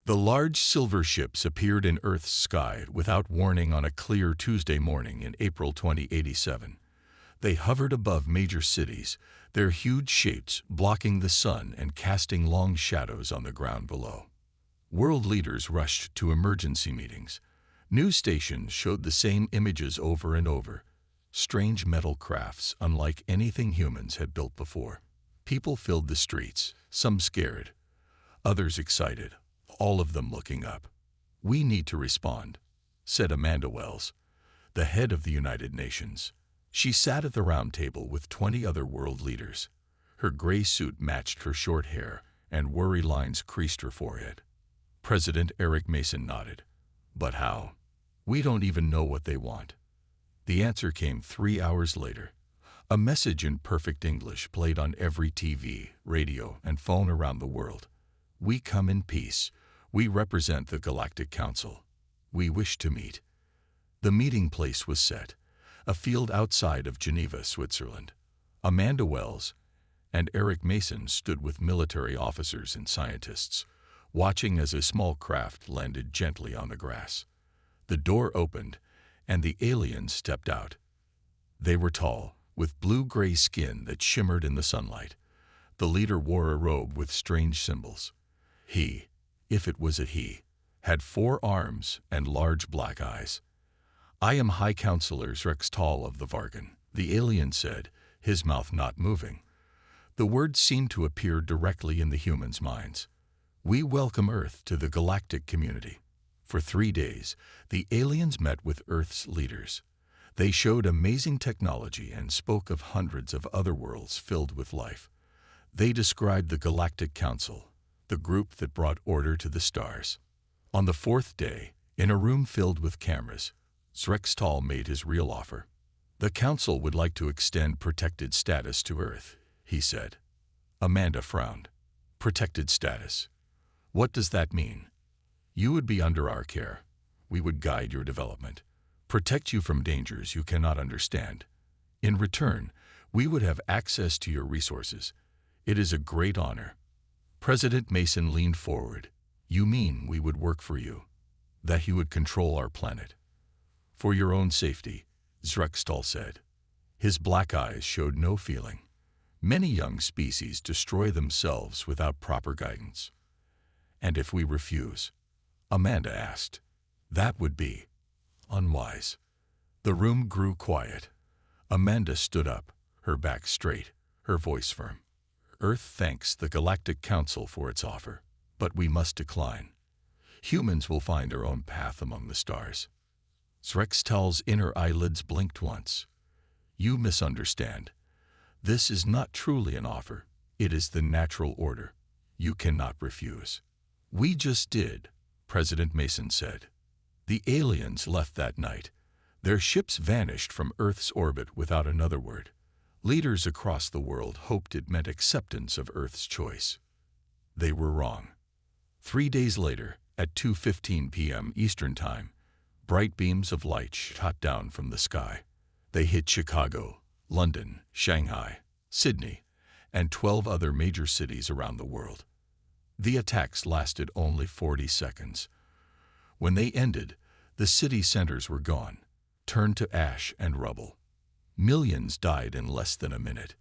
The large silver ships appeared in Earth's sky without warning on a clear Tuesday morning in April 2087. They hovered above major cities, their huge shapes blocking the sun and casting long shadows on the ground below. World leaders rushed to emergency meetings. News stations showed the same images over and over. Strange metal crafts unlike anything humans had built before. People filled the streets, some scared, others excited, all of them looking up. "We need to respond," said Amanda Wells, the head of the United Nations. She sat at the round table with 20 other world leaders. Her gray suit matched her short hair, and worry lines creased her forehead. President Eric Mason nodded. "But how? We don't even know what they want." The answer came 3 hours later. A message in perfect English played on every TV, radio, and phone around the world. "We come in peace. We represent the Galactic Council. We wish to meet." The meeting place was set, a field outside of Geneva, Switzerland. Amanda Wells and Eric Mason stood with military officers and scientists, watching as a small craft landed gently on the grass. The door opened, and the aliens stepped out. They were tall, with blue-gray skin that shimmered in the sunlight. The leader wore a robe with strange symbols. He, if it was a he, had 4 arms and large black eyes. "I am High Counselor Zrextal of the Vargan," the alien said, his mouth not moving. The words seemed to appear directly in the humans' minds. "We welcome Earth to the galactic community." For 3 days, the aliens met with Earth's leaders. They showed amazing technology and spoke of hundreds of other worlds filled with life. They described the Galactic Council, the group that brought order to the stars. On the 4th day, in a room filled with cameras, Zrextal made his real offer. "The Council would like to extend protected status to Earth," he said. Amanda frowned. "Protected status? What does that mean?" "You would be under our care. We would guide your development, protect you from dangers you cannot understand. In return, we would have access to your resources. It is a great honor." President Mason leaned forward. "You mean we would work for you? That you would control our planet?" "For your own safety," Zrextal said. His black eyes showed no feeling. "Many young species destroy themselves without proper guidance." "And if we refuse?" Amanda asked. "That would be unwise." The room grew quiet. Amanda stood up, her back straight, her voice firm. "Earth thanks the Galactic Council for its offer, but we must decline. Humans will find our own path among the stars." Zrextal's inner eyelids blinked once. "You misunderstand. This is not truly an offer. It is the natural order. You cannot refuse." "We just did," President Mason said. The aliens left that night. Their ships vanished from Earth's orbit without another word. Leaders across the world hoped it meant acceptance of Earth's choice. They were wrong. 3 days later, at 2:15 p.m. Eastern Time, bright beams of light shot down from the sky. They hit Chicago, London, Shanghai, Sydney, and 12 other major cities around the world. The attacks lasted only 40 seconds. When they ended, the city centers were gone, turned to ash and rubble. Millions died in less than a minute.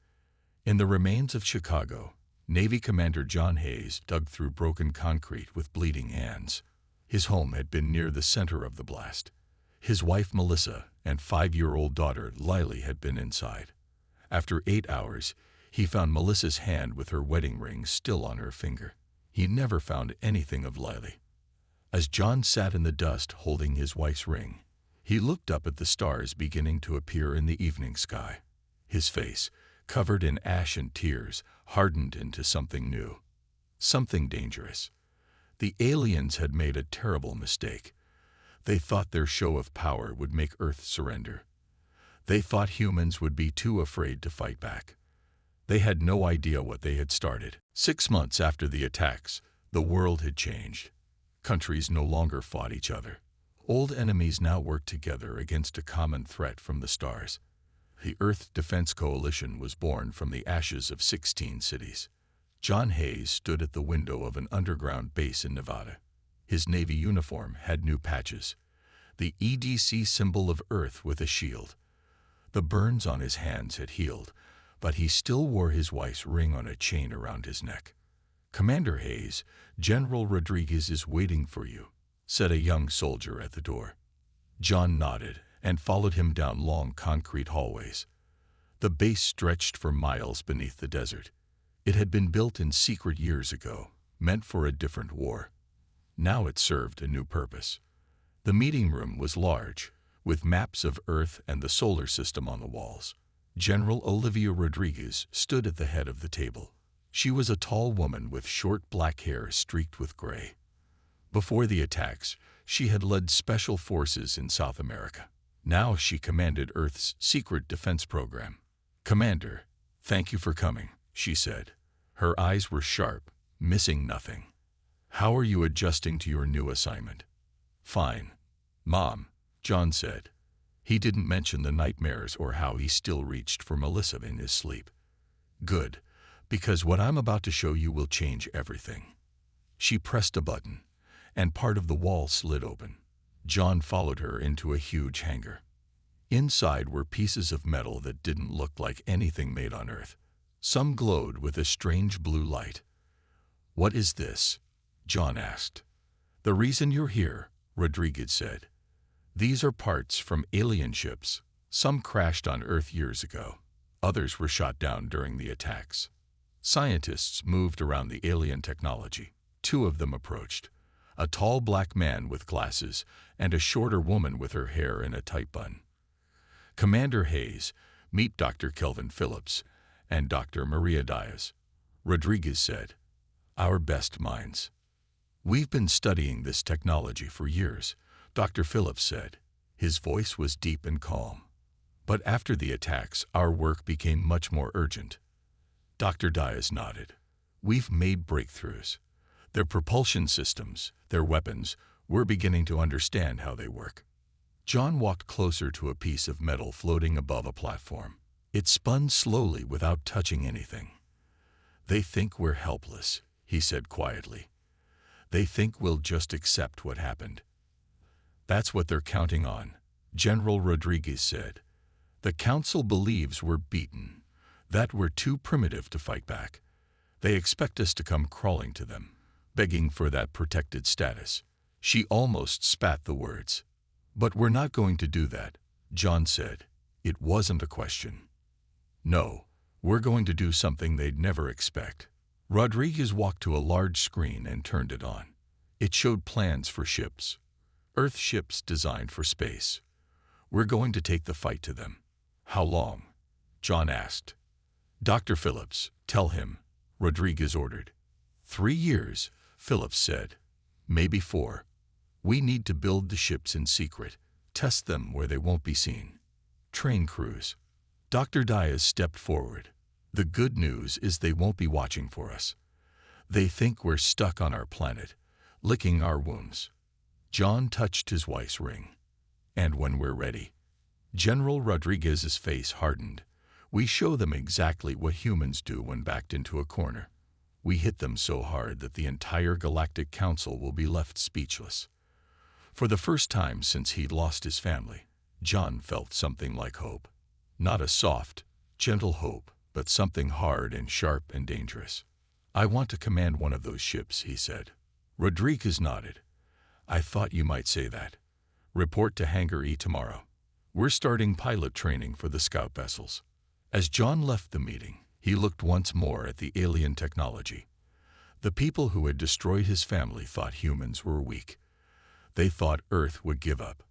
In the remains of Chicago, Navy Commander John Hayes dug through broken concrete with bleeding hands. His home had been near the center of the blast. His wife Melissa and 5-year-old daughter Lily had been inside. After 8 hours, he found Melissa's hand with her wedding ring still on her finger. He never found anything of Lily. As John sat in the dust holding his wife's ring, he looked up at the stars beginning to appear in the evening sky. His face, covered in ash and tears, hardened into something new, something dangerous. The aliens had made a terrible mistake. They thought their show of power would make Earth surrender. They thought humans would be too afraid to fight back. They had no idea what they had started. 6 months after the attacks, the world had changed. Countries no longer fought each other. Old enemies now worked together against a common threat from the stars. The Earth Defense Coalition was born from the ashes of 16 cities. John Hayes stood at the window of an underground base in Nevada. His Navy uniform had new patches, the EDC symbol of Earth with a shield. The burns on his hands had healed, but he still wore his wife's ring on a chain around his neck. "Commander Hayes, General Rodriguez is waiting for you," said a young soldier at the door. John nodded and followed him down long concrete hallways. The base stretched for miles beneath the desert. It had been built in secret years ago, meant for a different war. Now it served a new purpose. The meeting room was large, with maps of Earth and the solar system on the walls. General Olivia Rodriguez stood at the head of the table. She was a tall woman with short black hair streaked with gray. Before the attacks, she had led special forces in South America. Now she commanded Earth's secret defense program. "Commander, thank you for coming," she said. Her eyes were sharp, missing nothing. "How are you adjusting to your new assignment?" "Fine, Mom," John said. He didn't mention the nightmares or how he still reached for Melissa in his sleep. "Good, because what I'm about to show you will change everything." She pressed a button, and part of the wall slid open. John followed her into a huge hangar. Inside were pieces of metal that didn't look like anything made on Earth. Some glowed with a strange blue light. "What is this?" John asked. "The reason you're here," Rodriguez said. "These are parts from alien ships. Some crashed on Earth years ago. Others were shot down during the attacks." Scientists moved around the alien technology. Two of them approached, a tall black man with glasses and a shorter woman with her hair in a tight bun. "Commander Hayes, meet Dr. Kelvin Phillips and Dr. Maria Diaz," Rodriguez said. "Our best minds. We've been studying this technology for years," Dr. Phillips said. His voice was deep and calm. "But after the attacks, our work became much more urgent." Dr. Diaz nodded. "We've made breakthroughs. Their propulsion systems, their weapons, we're beginning to understand how they work." John walked closer to a piece of metal floating above a platform. It spun slowly without touching anything. "They think we're helpless," he said quietly. "They think we'll just accept what happened." "That's what they're counting on," General Rodriguez said. "The Council believes we're beaten, that we're too primitive to fight back. They expect us to come crawling to them, begging for that protected status." She almost spat the words. "But we're not going to do that," John said. It wasn't a question. "No, we're going to do something they'd never expect." Rodriguez walked to a large screen and turned it on. It showed plans for ships. Earth ships designed for space. "We're going to take the fight to them." "How long?" John asked. "Dr. Phillips, tell him," Rodriguez ordered. 3 years, Phillips said. "Maybe 4. We need to build the ships in secret, test them where they won't be seen. Train crews." Dr. Diaz stepped forward. "The good news is they won't be watching for us. They think we're stuck on our planet, licking our wounds." John touched his wife's ring. "And when we're ready." General Rodriguez's face hardened. "We show them exactly what humans do when backed into a corner. We hit them so hard that the entire Galactic Council will be left speechless." For the first time since he'd lost his family, John felt something like hope. Not a soft, gentle hope, but something hard and sharp and dangerous. "I want to command one of those ships," he said. Rodriguez nodded. "I thought you might say that. Report to Hangar E tomorrow. We're starting pilot training for the scout vessels." As John left the meeting, he looked once more at the alien technology. The people who had destroyed his family thought humans were weak. They thought Earth would give up.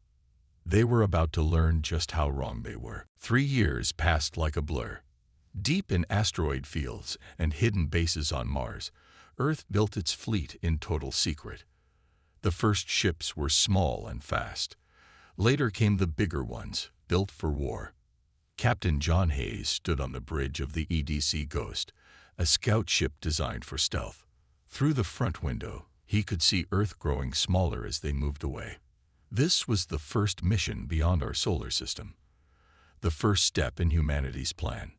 They were about to learn just how wrong they were. 3 years passed like a blur. Deep in asteroid fields and hidden bases on Mars, Earth built its fleet in total secret. The first ships were small and fast. Later came the bigger ones, built for war. Captain John Hayes stood on the bridge of the EDC Ghost, a scout ship designed for stealth. Through the front window, he could see Earth growing smaller as they moved away. This was the first mission beyond our solar system. The first step in humanity's plan.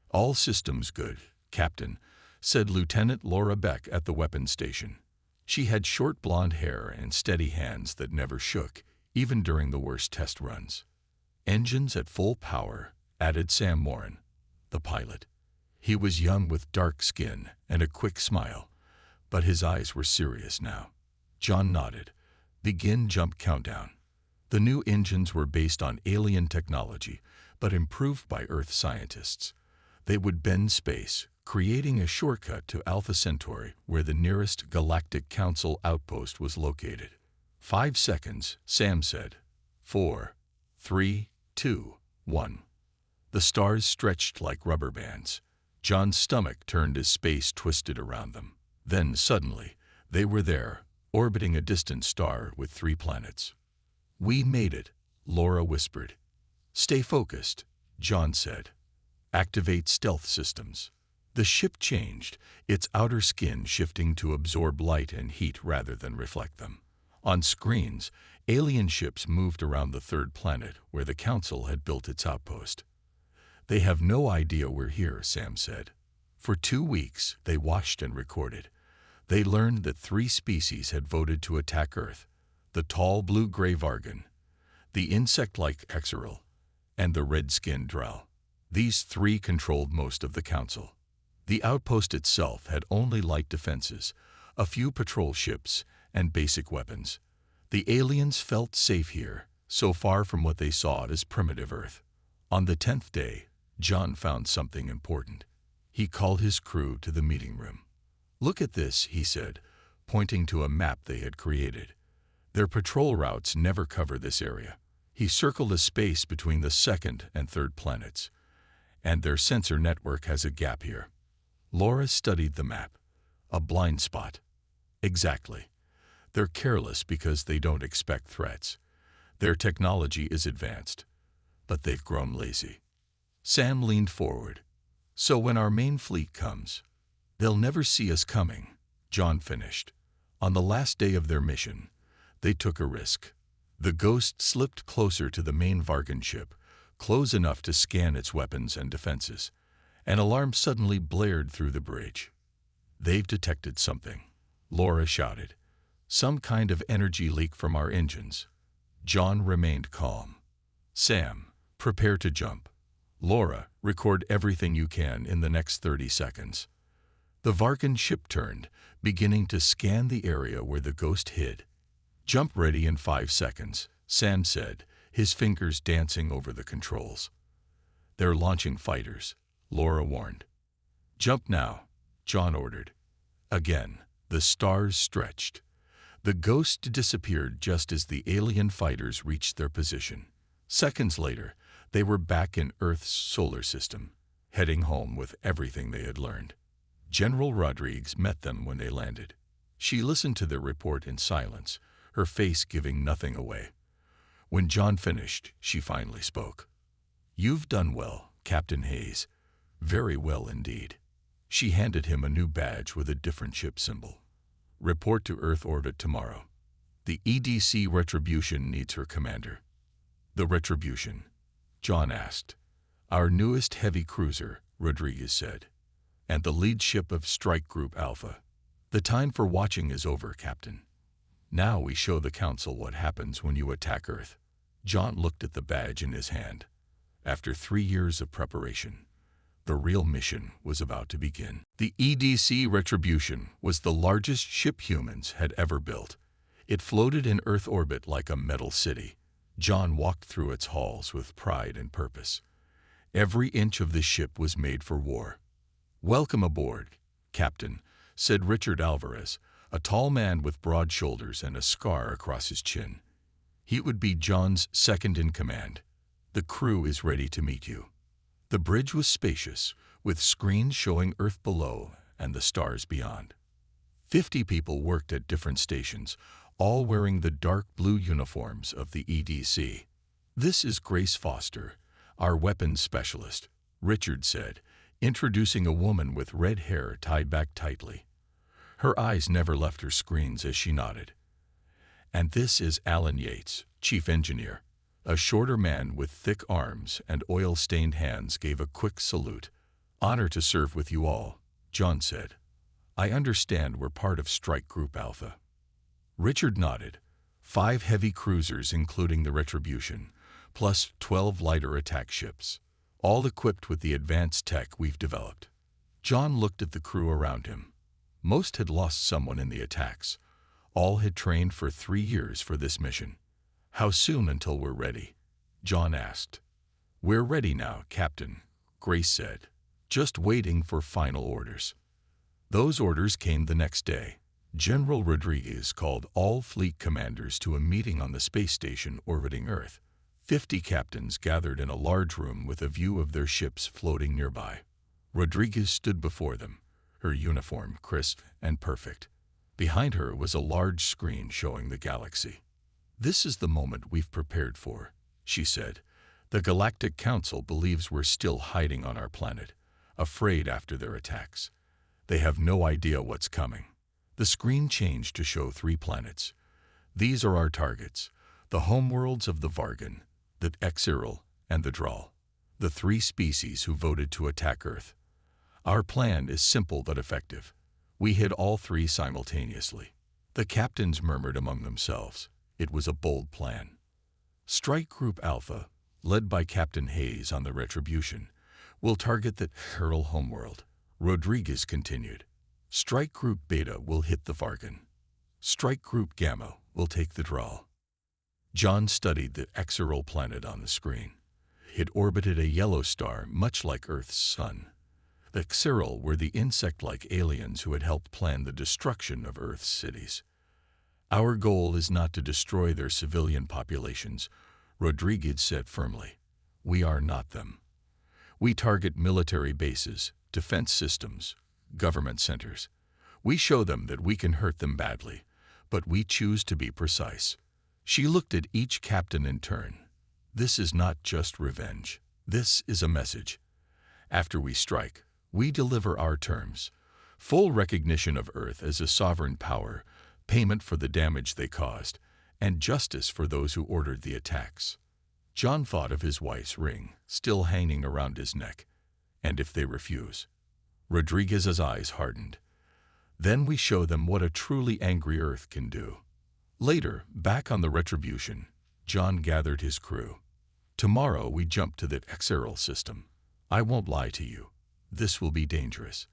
"All systems good, Captain," said Lieutenant Laura Beck at the weapons station. She had short blonde hair and steady hands that never shook, even during the worst test runs. "Engines at full power," added Sam Morin, the pilot. He was young with dark skin and a quick smile, but his eyes were serious now. John nodded. "Begin jump countdown." The new engines were based on alien technology, but improved by Earth scientists. They would bend space, creating a shortcut to Alpha Centauri, where the nearest Galactic Council outpost was located. 5 seconds, Sam said. 4, 3, 2, 1. The stars stretched like rubber bands. John's stomach turned as space twisted around them. Then, suddenly, they were there, orbiting a distant star with 3 planets. "We made it," Laura whispered. "Stay focused," John said. "Activate stealth systems." The ship changed, its outer skin shifting to absorb light and heat rather than reflect them. On screens, alien ships moved around the 3rd planet where the Council had built its outpost. "They have no idea we're here," Sam said. For 2 weeks, they watched and recorded. They learned that 3 species had voted to attack Earth: the tall blue-gray Vargan, the insect-like Exeral, and the red-skinned Drow. These 3 controlled most of the Council. The outpost itself had only light defenses, a few patrol ships, and basic weapons. The aliens felt safe here, so far from what they saw as primitive Earth. On the 10th day, John found something important. He called his crew to the meeting room. "Look at this," he said, pointing to a map they had created. "Their patrol routes never cover this area." He circled a space between the 2nd and 3rd planets. "And their sensor network has a gap here." Laura studied the map. "A blind spot." "Exactly. They're careless because they don't expect threats. Their technology is advanced, but they've grown lazy." Sam leaned forward. "So when our main fleet comes, they'll never see us coming," John finished. On the last day of their mission, they took a risk. The Ghost slipped closer to the main Vargan ship, close enough to scan its weapons and defenses. An alarm suddenly blared through the bridge. "They've detected something," Laura shouted. "Some kind of energy leak from our engines." John remained calm. "Sam, prepare to jump. Laura, record everything you can in the next 30 seconds." The Vargan ship turned, beginning to scan the area where the Ghost hid. "Jump ready in 5 seconds," Sam said, his fingers dancing over the controls. "They're launching fighters," Laura warned. "Jump now," John ordered. Again, the stars stretched. The Ghost disappeared just as the alien fighters reached their position. Seconds later, they were back in Earth's solar system, heading home with everything they had learned. General Rodriguez met them when they landed. She listened to their report in silence, her face giving nothing away. When John finished, she finally spoke. "You've done well, Captain Hayes. Very well indeed." She handed him a new badge with a different ship symbol. "Report to Earth orbit tomorrow. The EDC Retribution needs her commander." "The Retribution?" John asked. "Our newest heavy cruiser," Rodriguez said, "and the lead ship of Strike Group Alpha. The time for watching is over, Captain. Now we show the Council what happens when you attack Earth." John looked at the badge in his hand. After 3 years of preparation, the real mission was about to begin. The EDC Retribution was the largest ship humans had ever built. It floated in Earth orbit like a metal city. John walked through its halls with pride and purpose. Every inch of the ship was made for war. "Welcome aboard, Captain," said Richard Alvarez, a tall man with broad shoulders and a scar across his chin. He would be John's second in command. "The crew is ready to meet you." The bridge was spacious, with screens showing Earth below and the stars beyond. 50 people worked at different stations, all wearing the dark blue uniforms of the EDC. "This is Grace Foster, our weapons specialist," Richard said, introducing a woman with red hair tied back tightly. Her eyes never left her screens as she nodded. "And this is Alan Yates, chief engineer." A shorter man with thick arms and oil-stained hands gave a quick salute. "Honor to serve with you all," John said. I understand we're part of Strike Group Alpha. Richard nodded. 5 heavy cruisers including the Retribution, plus 12 lighter attack ships, all equipped with the advanced tech we've developed. John looked at the crew around him. Most had lost someone in the attacks. All had trained for 3 years for this mission. How soon until we're ready? John asked. We're ready now, Captain, Grace said. Just waiting for final orders. Those orders came the next day. General Rodriguez called all fleet commanders to a meeting on the space station orbiting Earth. 50 captains gathered in a large room with a view of their ships floating nearby. Rodriguez stood before them, her uniform crisp and perfect. Behind her was a large screen showing the galaxy. This is the moment we've prepared for, she said. The Galactic Council believes we're still hiding on our planet, afraid after their attacks. They have no idea what's coming. The screen changed to show 3 planets. These are our targets, the homeworlds of the Vargan, the Exiril, and the Draal, the 3 species who voted to attack Earth. Our plan is simple but effective. We hit all 3 simultaneously. The captains murmured among themselves. It was a bold plan. Strike Group Alpha, led by Captain Hayes on the Retribution, will target the Exiril homeworld. Rodriguez continued. Strike Group Beta will hit the Vargan. Strike Group Gamma will take the Draal. John studied the Exiril planet on the screen. It orbited a yellow star much like Earth's sun. The Exiril were the insect-like aliens who had helped plan the destruction of Earth's cities. Our goal is not to destroy their civilian populations, Rodriguez said firmly. We are not them. We target military bases, defense systems, government centers. We show them that we can hurt them badly, but we choose to be precise. She looked at each captain in turn. This is not just revenge. This is a message. After we strike, we deliver our terms. Full recognition of Earth as a sovereign power, payment for the damage they caused, and justice for those who ordered the attacks. John thought of his wife's ring, still hanging around his neck. And if they refuse? Rodriguez's eyes hardened. Then we show them what a truly angry Earth can do. Later, back on the Retribution, John gathered his crew. Tomorrow we jump to the Exiril system. I won't lie to you. This will be dangerous.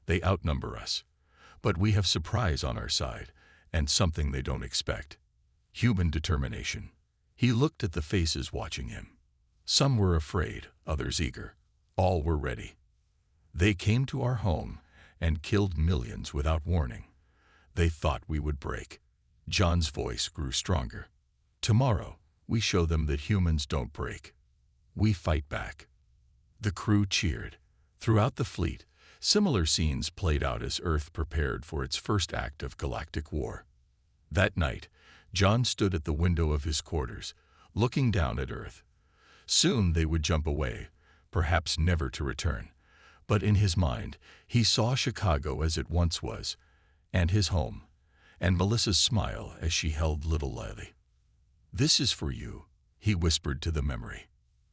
They outnumber us. But we have surprise on our side, and something they don't expect. Human determination. He looked at the faces watching him. Some were afraid, others eager. All were ready. They came to our home and killed millions without warning. They thought we would break. John's voice grew stronger. Tomorrow, we show them that humans don't break. We fight back. The crew cheered. Throughout the fleet, similar scenes played out as Earth prepared for its first act of galactic war. That night, John stood at the window of his quarters, looking down at Earth. Soon they would jump away, perhaps never to return. But in his mind, he saw Chicago as it once was, and his home, and Melissa's smile as she held little Lily. This is for you, he whispered to the memory.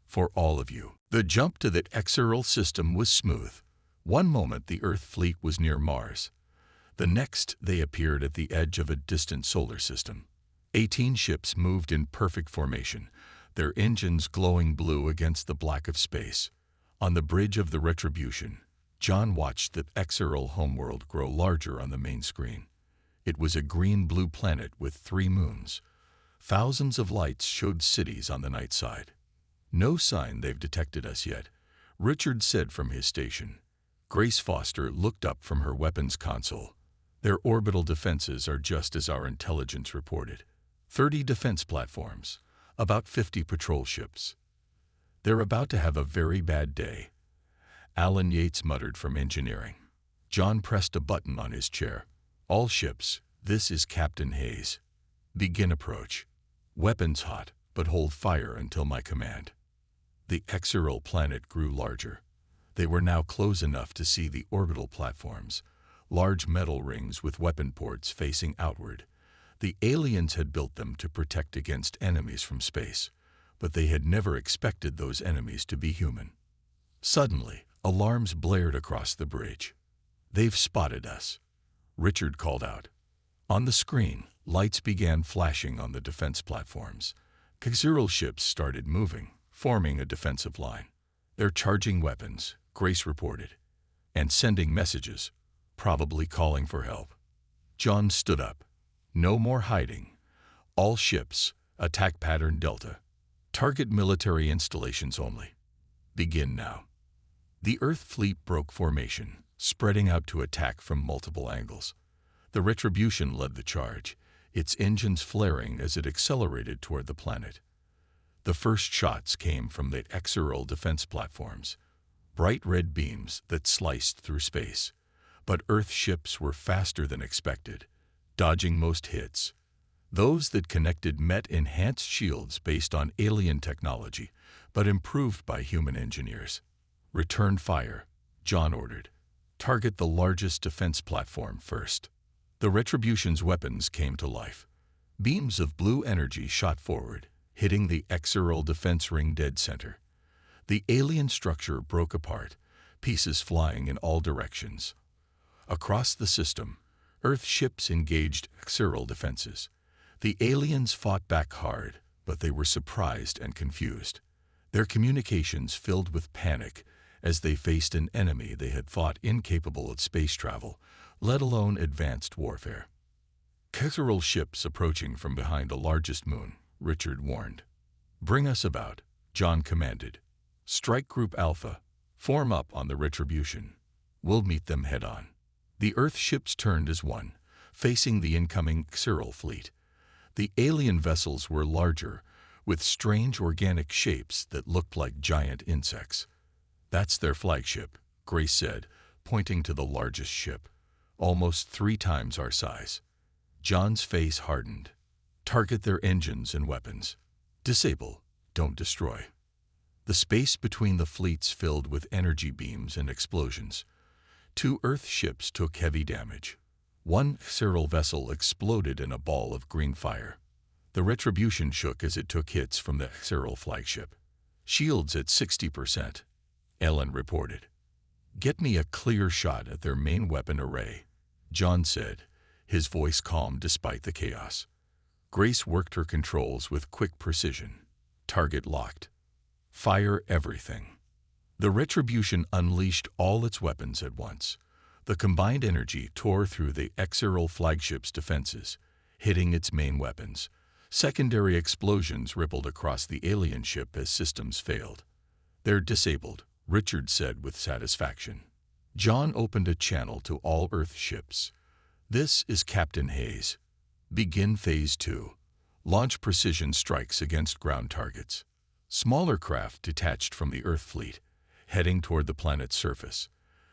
For all of you. The jump to the Exiril system was smooth. One moment the Earth fleet was near Mars. The next they appeared at the edge of a distant solar system. 18 ships moved in perfect formation, their engines glowing blue against the black of space. On the bridge of the Retribution, John watched the Exiril homeworld grow larger on the main screen. It was a green-blue planet with 3 moons. Thousands of lights showed cities on the night side. No sign they've detected us yet, Richard said from his station. Grace Foster looked up from her weapons console. Their orbital defenses are just as our intelligence reported. 30 defense platforms, about 50 patrol ships. They're about to have a very bad day. Alan Yates muttered from engineering. John pressed a button on his chair. All ships, this is Captain Hayes. Begin approach. Weapons hot, but hold fire until my command. The Exiril planet grew larger. They were now close enough to see the orbital platforms, large metal rings with weapon ports facing outward. The aliens had built them to protect against enemies from space, but they had never expected those enemies to be human. Suddenly, alarms blared across the bridge. "They've spotted us," Richard called out. On the screen, lights began flashing on the defense platforms. Xeral ships started moving, forming a defensive line. "They're charging weapons," Grace reported, "and sending messages, probably calling for help." John stood up. "No more hiding. All ships, attack pattern Delta. Target military installations only. Begin now." The Earth fleet broke formation, spreading out to attack from multiple angles. The Retribution led the charge, its engines flaring as it accelerated toward the planet. The first shots came from the Xeral defense platforms, bright red beams that sliced through space. But Earth ships were faster than expected, dodging most hits. Those that connected met enhanced shields based on alien technology, but improved by human engineers. "Return fire," John ordered. "Target the largest defense platform first." The Retribution's weapons came to life. Beams of blue energy shot forward, hitting the Xeral defense ring dead center. The alien structure broke apart, pieces flying in all directions. Across the system, Earth ships engaged Xeral defenses. The aliens fought back hard, but they were surprised and confused. Their communications filled with panic as they faced an enemy they had thought incapable of space travel, let alone advanced warfare. "Xeral ships approaching from behind the largest moon," Richard warned. "Bring us about," John commanded. "Strike Group Alpha. Form up on the Retribution. We'll meet them head-on." The Earth ships turned as one, facing the incoming Xeral fleet. The alien vessels were larger, with strange organic shapes that looked like giant insects. "That's their flagship," Grace said, pointing to the largest ship, almost 3 times our size. John's face hardened. "Target their engines and weapons. Disable, don't destroy." The space between the fleets filled with energy beams and explosions. 2 Earth ships took heavy damage. One Xeral vessel exploded in a ball of green fire. The Retribution shook as it took hits from the Xeral flagship. "Shields at 60%, Ellen reported. "Get me a clear shot at their main weapon array," John said, his voice calm despite the chaos. Grace worked her controls with quick precision. Target locked. "Fire everything." The Retribution unleashed all its weapons at once. The combined energy tore through the Xeral flagship's defenses, hitting its main weapons. Secondary explosions rippled across the alien ship as systems failed. "They're disabled," Richard said with satisfaction. John opened a channel to all Earth ships. "This is Captain Hayes. Begin Phase 2. Launch precision strikes against ground targets." Smaller craft detached from the Earth fleet, heading toward the planet's surface.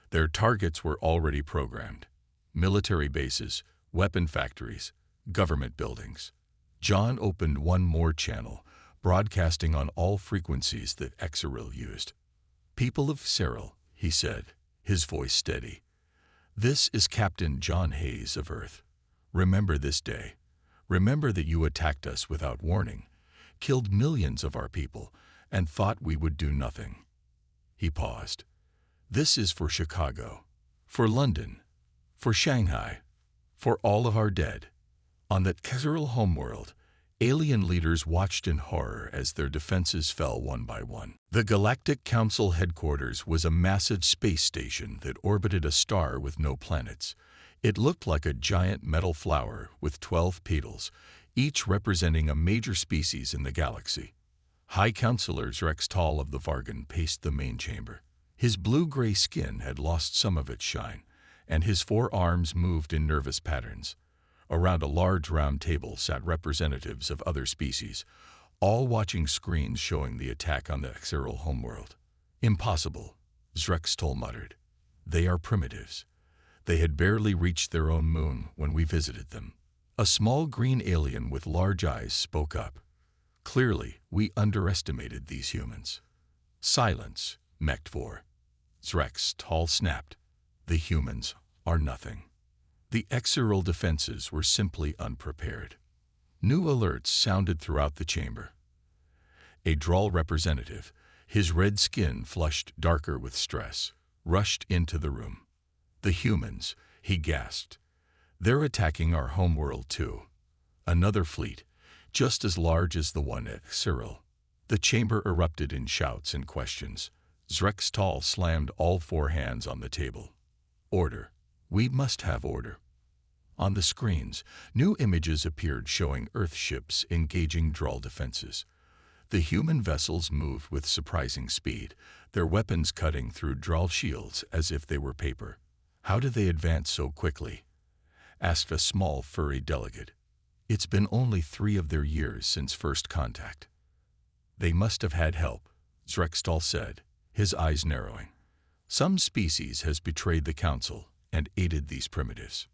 Their targets were already programmed: military bases, weapon factories, government buildings. John opened one more channel, broadcasting on all frequencies that Xeral used. "People of Xeral," he said, his voice steady. "This is Captain John Hayes of Earth. Remember this day. Remember that you attacked us without warning, killed millions of our people, and thought we would do nothing." He paused. "This is for Chicago, for London, for Shanghai, for all of our dead." On that Xeral homeworld, alien leaders watched in horror as their defenses fell one by one. The Galactic Council headquarters was a massive space station that orbited a star with no planets. It looked like a giant metal flower with 12 petals, each representing a major species in the galaxy. High Counselor Rex Tall of the Vargan paced the main chamber. His blue-gray skin had lost some of its shine, and his 4 arms moved in nervous patterns. Around a large round table sat representatives of other species, all watching screens showing the attack on the Xeral homeworld. "Impossible," Zrextol muttered. "They are primitives. They had barely reached their own moon when we visited them." A small green alien with large eyes spoke up. "Clearly, we underestimated these humans." "Silence, Mech-4," Zrextol snapped. "The humans are nothing." The Xeral defenses were simply unprepared. New alerts sounded throughout the chamber. A Droll representative, his red skin flushed darker with stress, rushed into the room. The humans, he gasped. They're attacking our homeworld too. Another fleet, just as large as the one at Cyril. The chamber erupted in shouts and questions. Zrextal slammed all four hands on the table. Order. We must have order. On the screens, new images appeared showing Earth ships engaging Droll defenses. The human vessels moved with surprising speed, their weapons cutting through Droll shields as if they were paper. How did they advance so quickly? Asked a small, furry delegate. It's been only 3 of their years since first contact. They must have had help, Zrextal said, his eyes narrowing. Some species has betrayed the Council and aided these primitives.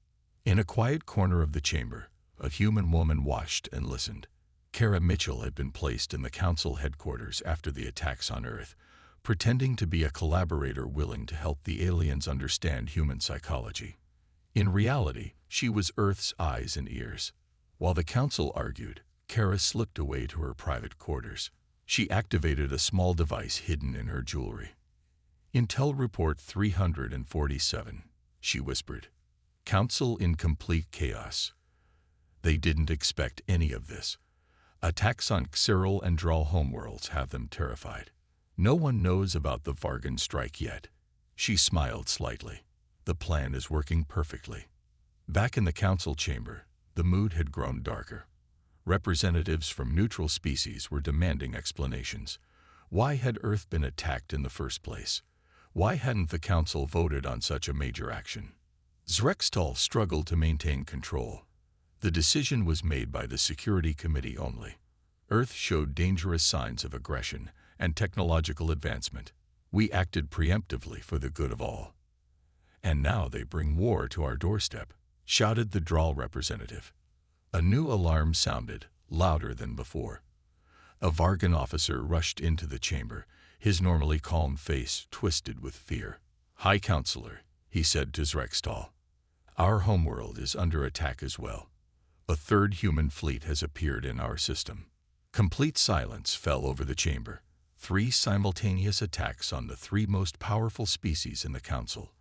In a quiet corner of the chamber, a human woman watched and listened. Kara Mitchell had been placed in the Council headquarters after the attacks on Earth, pretending to be a collaborator willing to help the aliens understand human psychology. In reality, she was Earth's eyes and ears. While the Council argued, Kara slipped away to her private quarters. She activated a small device hidden in her jewelry. Intel Report 347, she whispered. Council in complete chaos. They didn't expect any of this. Attacks on Cyril and Droll homeworlds have them terrified. No one knows about the Vargan strike yet. She smiled slightly. The plan is working perfectly. Back in the Council chamber, the mood had grown darker. Representatives from neutral species were demanding explanations. Why had Earth been attacked in the first place? Why hadn't the Council voted on such a major action? Zrextal struggled to maintain control. The decision was made by the Security Committee only. Earth showed dangerous signs of aggression and technological advancement. We acted preemptively for the good of all. And now they bring war to our doorstep, shouted the Droll representative. A new alarm sounded, louder than before. A Vargan officer rushed into the chamber, his normally calm face twisted with fear. High Counselor, he said to Zrextal. Our homeworld is under attack as well. A third human fleet has appeared in our system. Complete silence fell over the chamber. 3 simultaneous attacks on the 3 most powerful species in the Council.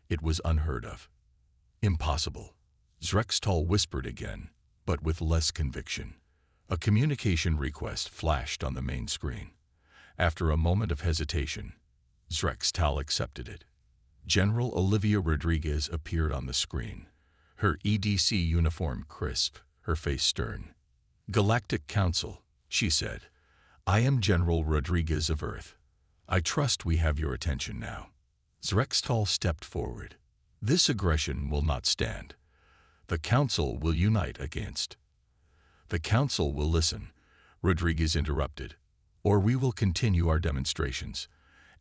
It was unheard of. Impossible. Zrextal whispered again, but with less conviction. A communication request flashed on the main screen. After a moment of hesitation, Zrextal accepted it. General Olivia Rodriguez appeared on the screen, her EDC uniform crisp, her face stern. Galactic Council, she said. I am General Rodriguez of Earth. I trust we have your attention now. Zrextal stepped forward. This aggression will not stand. The Council will unite against. The Council will listen, Rodriguez interrupted, or we will continue our demonstrations.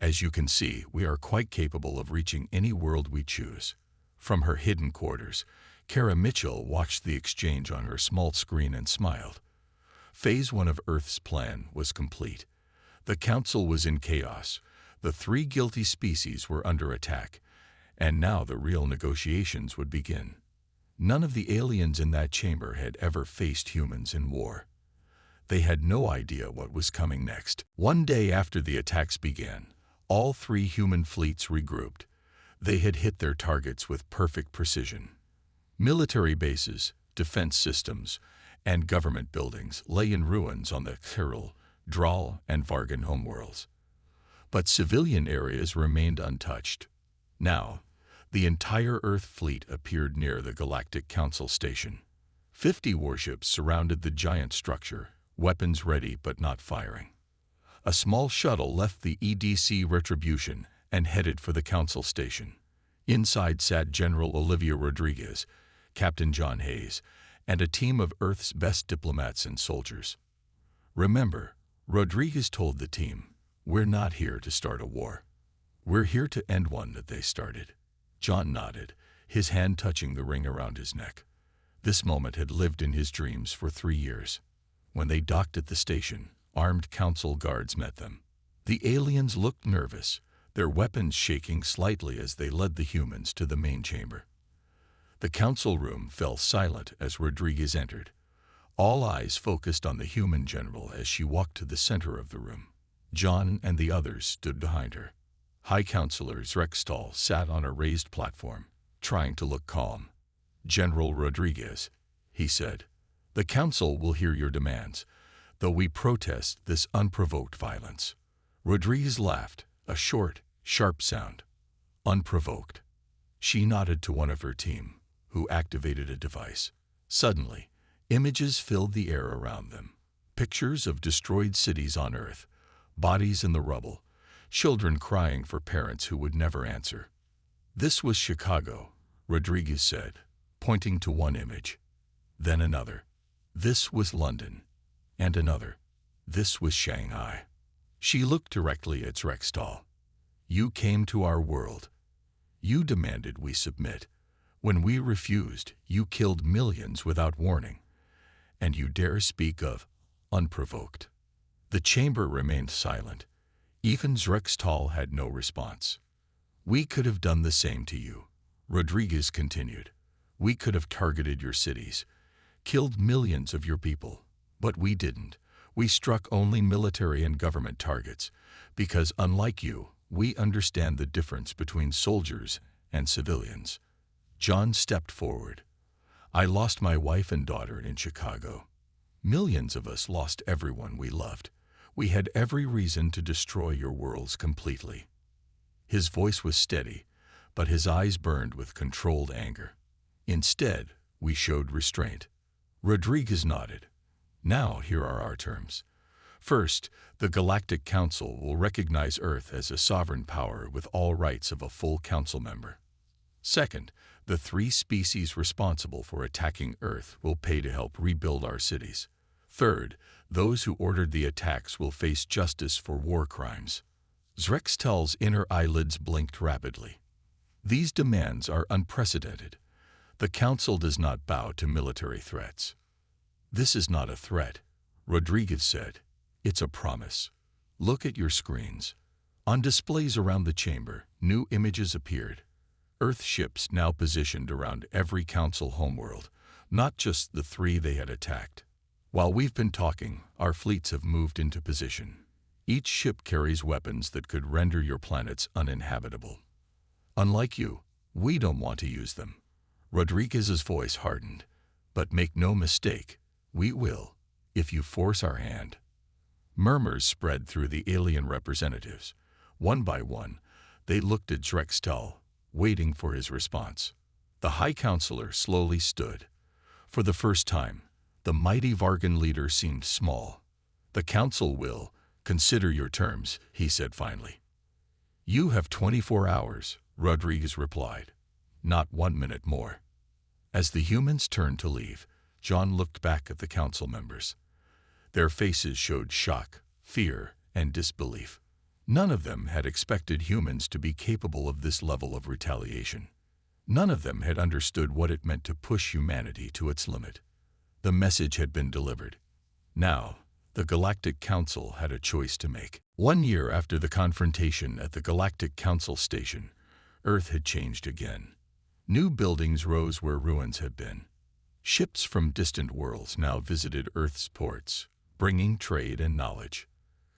As you can see, we are quite capable of reaching any world we choose. From her hidden quarters, Kara Mitchell watched the exchange on her small screen and smiled. Phase 1 of Earth's plan was complete. The Council was in chaos. The 3 guilty species were under attack, and now the real negotiations would begin. None of the aliens in that chamber had ever faced humans in war. They had no idea what was coming next. One day after the attacks began, all 3 human fleets regrouped. They had hit their targets with perfect precision. Military bases, defense systems, and government buildings lay in ruins on the Cyril, Droll, and Vargan homeworlds. But civilian areas remained untouched. Now, the entire Earth fleet appeared near the Galactic Council station. 50 warships surrounded the giant structure, weapons ready but not firing. A small shuttle left the EDC Retribution and headed for the Council station. Inside sat General Olivia Rodriguez, Captain John Hayes, and a team of Earth's best diplomats and soldiers. Remember, Rodriguez told the team, we're not here to start a war. We're here to end one that they started. John nodded, his hand touching the ring around his neck. This moment had lived in his dreams for 3 years. When they docked at the station, armed Council guards met them. The aliens looked nervous, their weapons shaking slightly as they led the humans to the main chamber. The Council room fell silent as Rodriguez entered. All eyes focused on the human general as she walked to the center of the room. John and the others stood behind her. High Counselor Zrextal sat on a raised platform, trying to look calm. "General Rodriguez," he said, "the Council will hear your demands, though we protest this unprovoked violence." Rodriguez laughed, a short, sharp sound. "Unprovoked." She nodded to one of her team, who activated a device. Suddenly, images filled the air around them. Pictures of destroyed cities on Earth, bodies in the rubble, children crying for parents who would never answer. "This was Chicago," Rodriguez said, pointing to one image. Then another. "This was London." And another. "This was Shanghai." She looked directly at Drextal. "You came to our world. You demanded we submit. When we refused, you killed millions without warning. And you dare speak of unprovoked." The chamber remained silent. Even Drextal had no response. "We could have done the same to you," Rodriguez continued. "We could have targeted your cities, killed millions of your people. But we didn't. We struck only military and government targets, because unlike you, we understand the difference between soldiers and civilians." John stepped forward. "I lost my wife and daughter in Chicago. Millions of us lost everyone we loved. We had every reason to destroy your worlds completely." His voice was steady, but his eyes burned with controlled anger. "Instead, we showed restraint." Rodriguez nodded. "Now here are our terms. First, the Galactic Council will recognize Earth as a sovereign power with all rights of a full council member. Second, the 3 species responsible for attacking Earth will pay to help rebuild our cities. Third, those who ordered the attacks will face justice for war crimes." Drextal's inner eyelids blinked rapidly. "These demands are unprecedented. The Council does not bow to military threats." "This is not a threat," Rodriguez said. "It's a promise. Look at your screens." On displays around the chamber, new images appeared. Earth ships now positioned around every Council homeworld, not just the 3 they had attacked. "While we've been talking, our fleets have moved into position. Each ship carries weapons that could render your planets uninhabitable. Unlike you, we don't want to use them." Rodriguez's voice hardened. "But make no mistake, we will, if you force our hand." Murmurs spread through the alien representatives. One by one, they looked at Drextal, waiting for his response. The High Counselor slowly stood. For the first time, the mighty Vargan leader seemed small. "The Council will consider your terms," he said finally. "You have 24 hours, Rodriguez replied. "Not 1 minute more." As the humans turned to leave, John looked back at the Council members. Their faces showed shock, fear, and disbelief. None of them had expected humans to be capable of this level of retaliation. None of them had understood what it meant to push humanity to its limit. The message had been delivered. Now, the Galactic Council had a choice to make. 1 year after the confrontation at the Galactic Council station, Earth had changed again. New buildings rose where ruins had been. Ships from distant worlds now visited Earth's ports, bringing trade and knowledge.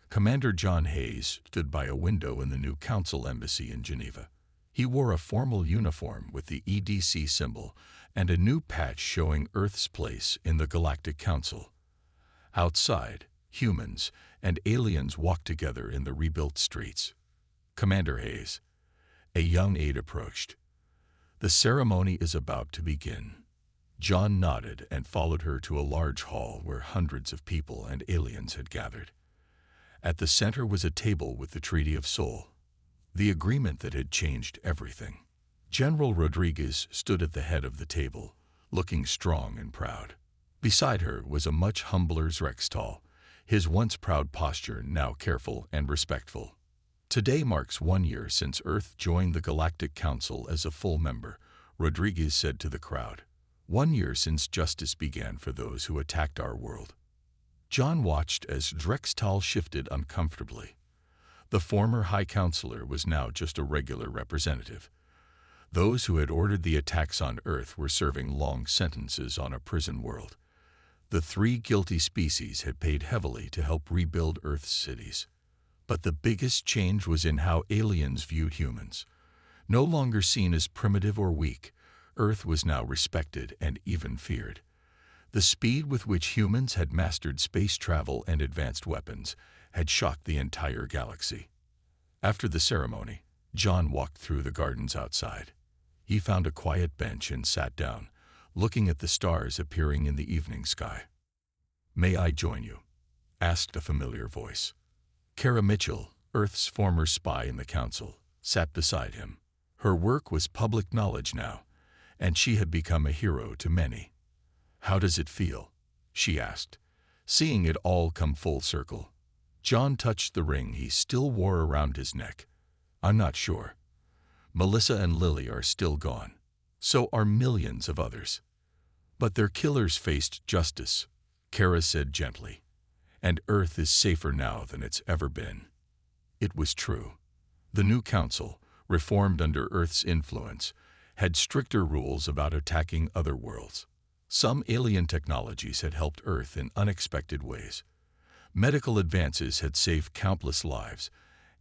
Commander John Hayes stood by a window in the new Council embassy in Geneva. He wore a formal uniform with the EDC symbol and a new patch showing Earth's place in the Galactic Council. Outside, humans and aliens walked together in the rebuilt streets. "Commander Hayes," a young aide approached. "The ceremony is about to begin." John nodded and followed her to a large hall where hundreds of people and aliens had gathered. At the center was a table with the Treaty of Soul, the agreement that had changed everything. General Rodriguez stood at the head of the table, looking strong and proud. Beside her was a much humbler Drextal, his once proud posture now careful and respectful. "Today marks 1 year since Earth joined the Galactic Council as a full member," Rodriguez said to the crowd. 1 year since justice began for those who attacked our world." John watched as Drextal shifted uncomfortably. The former High Counselor was now just a regular representative. Those who had ordered the attacks on Earth were serving long sentences on a prison world. The 3 guilty species had paid heavily to help rebuild Earth's cities. But the biggest change was in how aliens viewed humans. No longer seen as primitive or weak, Earth was now respected and even feared. The speed with which humans had mastered space travel and advanced weapons had shocked the entire galaxy. After the ceremony, John walked through the gardens outside. He found a quiet bench and sat down, looking at the stars appearing in the evening sky. "May I join you?" asked a familiar voice. Kara Mitchell, Earth's former spy in the council, sat beside him. Her work was public knowledge now, and she had become a hero to many. "How does it feel?" she asked, seeing it all come full circle. John touched the ring he still wore around his neck. "I'm not sure. Melissa and Lily are still gone. So are millions of others. But their killers faced justice," Kara said gently. "And Earth is safer now than it's ever been." It was true. The new council, reformed under Earth's influence, had stricter rules about attacking other worlds. Some alien technologies had helped Earth in unexpected ways. Medical advances had saved countless lives,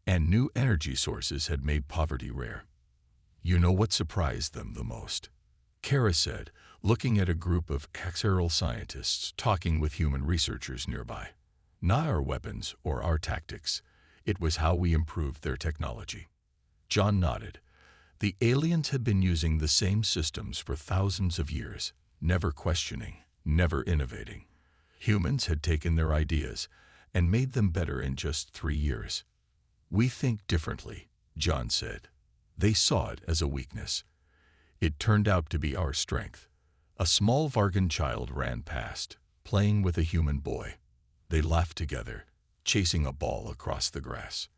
and new energy sources had made poverty rare. "You know what surprised them the most?" Kara said, looking at a group of Xeral scientists talking with human researchers nearby. "Not our weapons or our tactics. It was how we improved their technology." John nodded. The aliens had been using the same systems for thousands of years, never questioning, never innovating. Humans had taken their ideas and made them better in just 3 years. "We think differently," John said. They saw it as a weakness. It turned out to be our strength. A small Vargan child ran past, playing with a human boy. They laughed together, chasing a ball across the grass.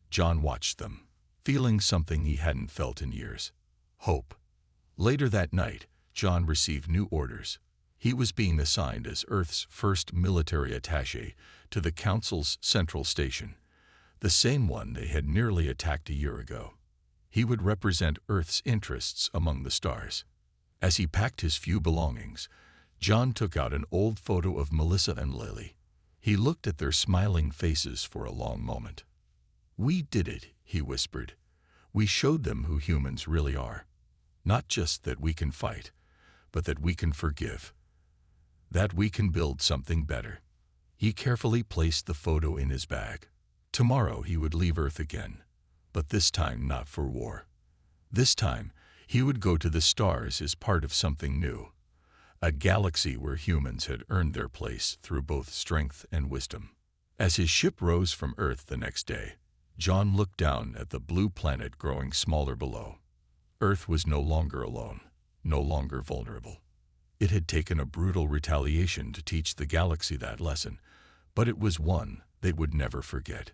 John watched them, feeling something he hadn't felt in years: hope. Later that night, John received new orders. He was being assigned as Earth's first military attaché to the Council's central station, the same one they had nearly attacked a year ago. He would represent Earth's interests among the stars. As he packed his few belongings, John took out an old photo of Melissa and Lily. He looked at their smiling faces for a long moment. "We did it," he whispered. "We showed them who humans really are. Not just that we can fight, but that we can forgive. That we can build something better." He carefully placed the photo in his bag. Tomorrow he would leave Earth again, but this time not for war. This time he would go to the stars as part of something new, a galaxy where humans had earned their place through both strength and wisdom. As his ship rose from Earth the next day, John looked down at the blue planet growing smaller below. Earth was no longer alone, no longer vulnerable. It had taken a brutal retaliation to teach the galaxy that lesson, but it was one they would never forget.